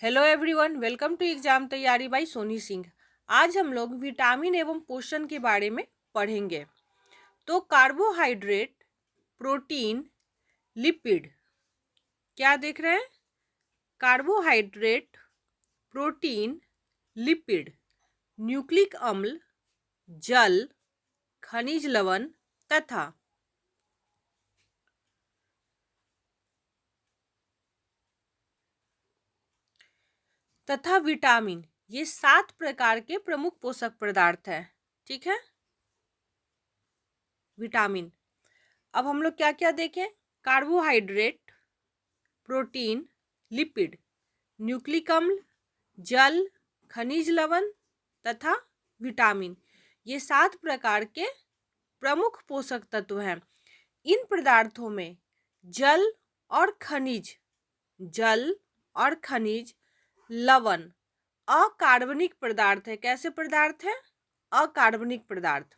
Hello everyone, welcome to exam तैयारी by Soni Singh. आज हम लोग विटामिन एवं पोषण के बारे में पढ़ेंगे। तो कार्बोहाइड्रेट, प्रोटीन, लिपिड, क्या देख रहे हैं? कार्बोहाइड्रेट, प्रोटीन, लिपिड, न्यूक्लिक अम्ल, जल, खनिज लवण तथा विटामिन, ये 7 प्रकार के प्रमुख पोषक पदार्थ हैं। ठीक है, विटामिन। अब हम लोग क्या क्या देखें? कार्बोहाइड्रेट, प्रोटीन, लिपिड, न्यूक्लिक अम्ल, जल, खनिज लवण तथा विटामिन, ये 7 प्रकार के प्रमुख पोषक तत्व हैं। इन पदार्थों में जल और खनिज, लवण अकार्बनिक पदार्थ है। कैसे पदार्थ है? अकार्बनिक पदार्थ।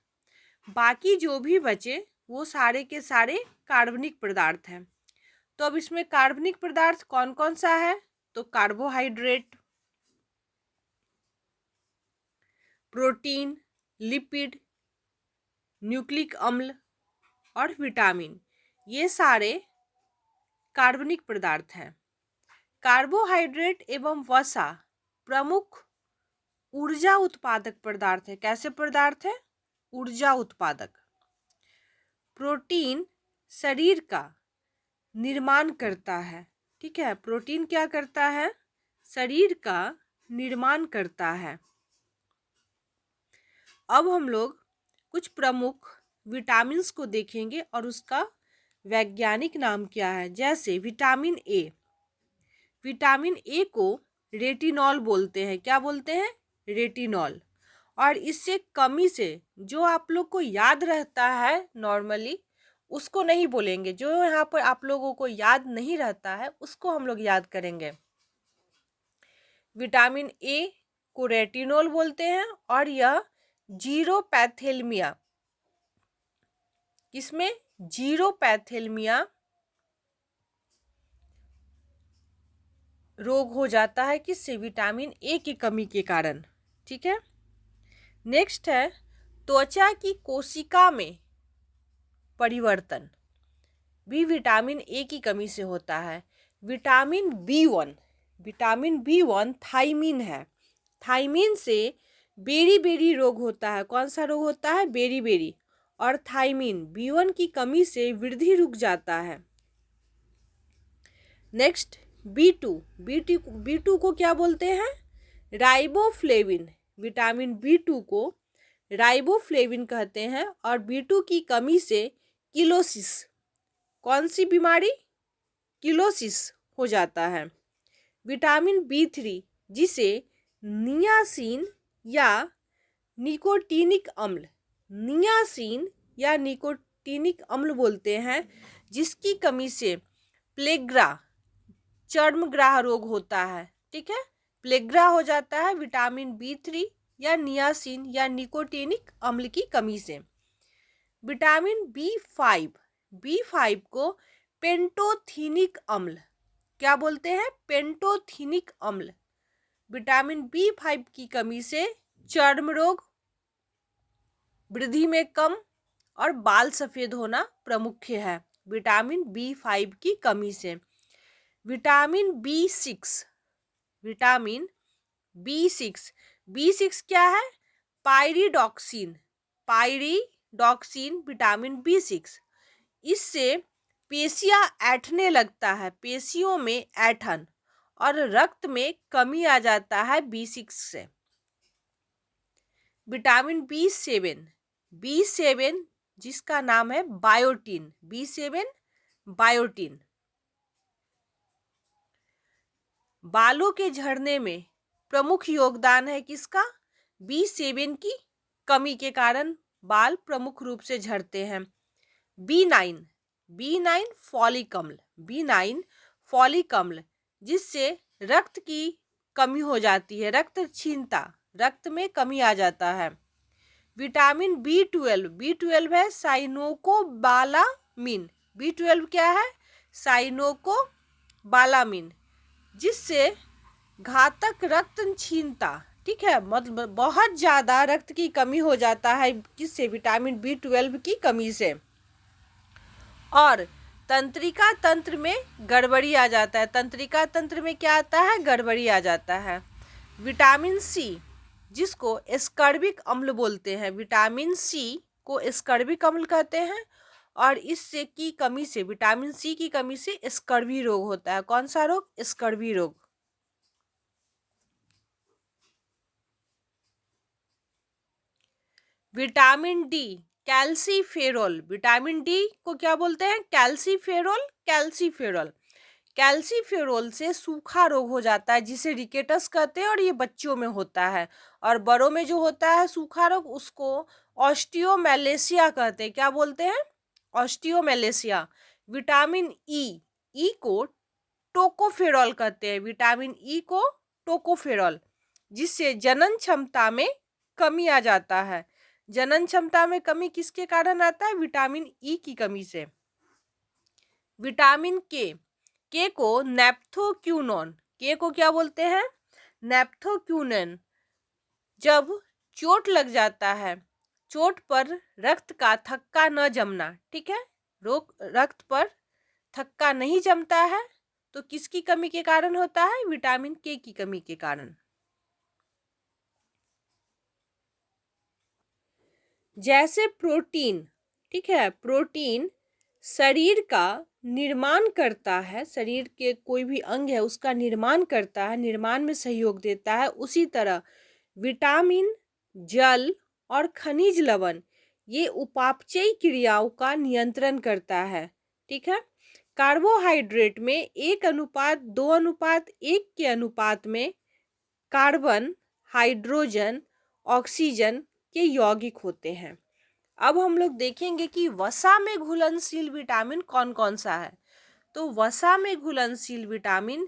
बाकी जो भी बचे वो सारे के सारे कार्बनिक पदार्थ हैं। तो अब इसमें कार्बनिक पदार्थ कौन कौन सा है? तो कार्बोहाइड्रेट, प्रोटीन, लिपिड, न्यूक्लिक अम्ल और विटामिन, ये सारे कार्बनिक पदार्थ हैं। कार्बोहाइड्रेट एवं वसा प्रमुख ऊर्जा उत्पादक पदार्थ है। कैसे पदार्थ है? ऊर्जा उत्पादक। प्रोटीन शरीर का निर्माण करता है। ठीक है, प्रोटीन क्या करता है? शरीर का निर्माण करता है। अब हम लोग कुछ प्रमुख विटामिन्स को देखेंगे और उसका वैज्ञानिक नाम क्या है। जैसे विटामिन ए, विटामिन ए को रेटिनॉल बोलते हैं। क्या बोलते हैं? रेटिनॉल। और इससे कमी से जो आप लोग को याद रहता है नॉर्मली, उसको नहीं बोलेंगे। जो यहाँ पर आप लोगों को याद नहीं रहता है उसको हम लोग याद करेंगे। विटामिन ए को रेटिनॉल बोलते हैं और यह जीरोपैथेलमिया, किसमें? जीरोपैथेलमिया रोग हो जाता है। किससे? विटामिन ए की कमी के कारण। ठीक है, नेक्स्ट है त्वचा की कोशिका में परिवर्तन, भी विटामिन ए की कमी से होता है। विटामिन बी वन थायमीन है। थायमीन से बेरी बेरी रोग होता है। कौन सा रोग होता है? Berry berry. और थायमीन B1 की कमी से वृद्धि रुक जाता है। नेक्स्ट B2 को क्या बोलते हैं? राइबोफ्लेविन। विटामिन B2 को राइबोफ्लेविन कहते हैं। और B2 की कमी से किलोसिस, कौन सी बीमारी? किलोसिस हो जाता है। विटामिन B3 जिसे नियासिन या निकोटीनिक अम्ल बोलते हैं, जिसकी कमी से प्लेग्रा, चर्मग्राह रोग होता है। ठीक है, प्लेग्रा हो जाता है विटामिन B3 या नियासिन या निकोटीनिक अम्ल की कमी से। विटामिन B5 को पेंटोथीनिक अम्ल, क्या बोलते हैं? पेंटोथीनिक अम्ल। विटामिन B5 की कमी से चर्म रोग, वृद्धि में कम और बाल सफेद होना प्रमुख है। विटामिन B5 की कमी से। विटामिन B6 क्या है? Pyridoxine vitamin B6। इससे पेशियां ऐंठने लगता है, पेशियों में ऐंठन और रक्त में कमी आ जाता है B6 से। विटामिन B7 जिसका नाम है बायोटिन, B7 बायोटिन, बालों के झड़ने में प्रमुख योगदान है। किसका? B7 की कमी के कारण बाल प्रमुख रूप से झड़ते हैं। B9 फॉलिक अम्ल, जिससे रक्त की कमी हो जाती है, रक्तहीनता, रक्त में कमी आ जाता है। विटामिन B12 है साइनोकोबालामिन। B12 क्या है? साइनोकोबालामिन, जिससे घातक रक्तहीनता, ठीक है, मतलब बहुत ज़्यादा रक्त की कमी हो जाता है किससे, विटामिन B12 की कमी से। और तंत्रिका तंत्र में गड़बड़ी आ जाता है, तंत्रिका तंत्र में क्या आता है, गड़बड़ी आ जाता है। विटामिन सी, जिसको एस्कर्बिक अम्ल बोलते हैं, विटामिन सी को एस्कर्बिक अम्ल कहते हैं, और इससे की कमी से, विटामिन सी की कमी से स्कर्वी रोग होता है। कौन सा रोग, स्कर्वी रोग। Vitamin D, calciferol, vitamin D को क्या बोलते हैं, कैल्सीफेरोल, कैल्सीफेरोल। कैल्सीफेरोल से सूखा रोग हो जाता है जिसे रिकेटस कहते हैं, और ये बच्चों में होता है। और बड़ों में जो होता है सूखा रोग उसको ऑस्टियोमेलेसिया कहते हैं। क्या बोलते हैं, ऑस्टियोमेलेसिया। विटामिन ई को टोकोफेरॉल कहते हैं, विटामिन ई को टोकोफेरॉल, जिससे जनन क्षमता में कमी आ जाता है। जनन क्षमता में कमी किसके कारण आता है, विटामिन ई की कमी से। विटामिन के को नेप्थोक्यूनोन, के को क्या बोलते हैं, नेप्थोक्यूनोन। जब चोट लग जाता है, चोट पर रक्त का थक्का न जमना, ठीक है, रक्त पर थक्का नहीं जमता है, तो किसकी कमी के कारण होता है, विटामिन के की कमी के कारण। जैसे प्रोटीन, ठीक है, प्रोटीन शरीर का निर्माण करता है, शरीर के कोई भी अंग है उसका निर्माण करता है, निर्माण में सहयोग देता है, उसी तरह विटामिन, जल और खनिज लवण ये उपापचयी क्रियाओं का नियंत्रण करता है, ठीक है। कार्बोहाइड्रेट में 1:2:1 के अनुपात में कार्बन, हाइड्रोजन, ऑक्सीजन के यौगिक होते हैं। अब हम लोग देखेंगे कि वसा में घुलनशील विटामिन कौन कौन सा है। तो वसा में घुलनशील विटामिन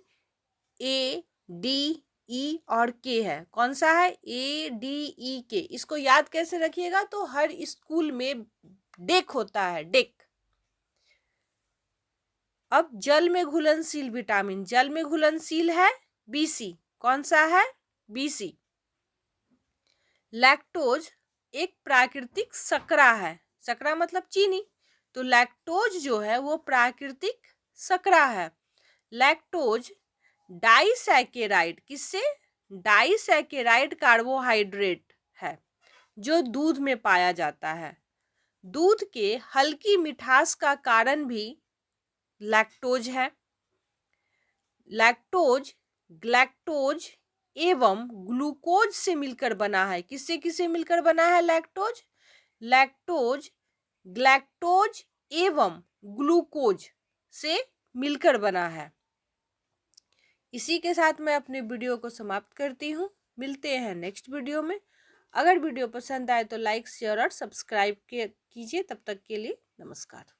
ए, डी, ई और के है। कौन सा है, ए, डी, ई, के। इसको याद कैसे रखिएगा, तो हर स्कूल में डेक होता है, डेक। अब जल में घुलनशील विटामिन, जल में घुलनशील है BC। कौन सा है, BC। लैक्टोज एक प्राकृतिक शर्करा है, शर्करा मतलब चीनी, तो लैक्टोज जो है वो प्राकृतिक शर्करा है। लैक्टोज डाइसैकेराइड, किससे, डाइसैकेराइड कार्बोहाइड्रेट है जो दूध में पाया जाता है। दूध के हल्की मिठास का कारण भी लैक्टोज है। लैक्टोज ग्लैक्टोज एवं ग्लूकोज से मिलकर बना है। किससे किससे मिलकर बना है लैक्टोज, लैक्टोज ग्लैक्टोज एवं ग्लूकोज से मिलकर बना है। इसी के साथ मैं अपने वीडियो को समाप्त करती हूँ। मिलते हैं नेक्स्ट वीडियो में। अगर वीडियो पसंद आए तो लाइक, शेयर और सब्सक्राइब कीजिए। तब तक के लिए नमस्कार।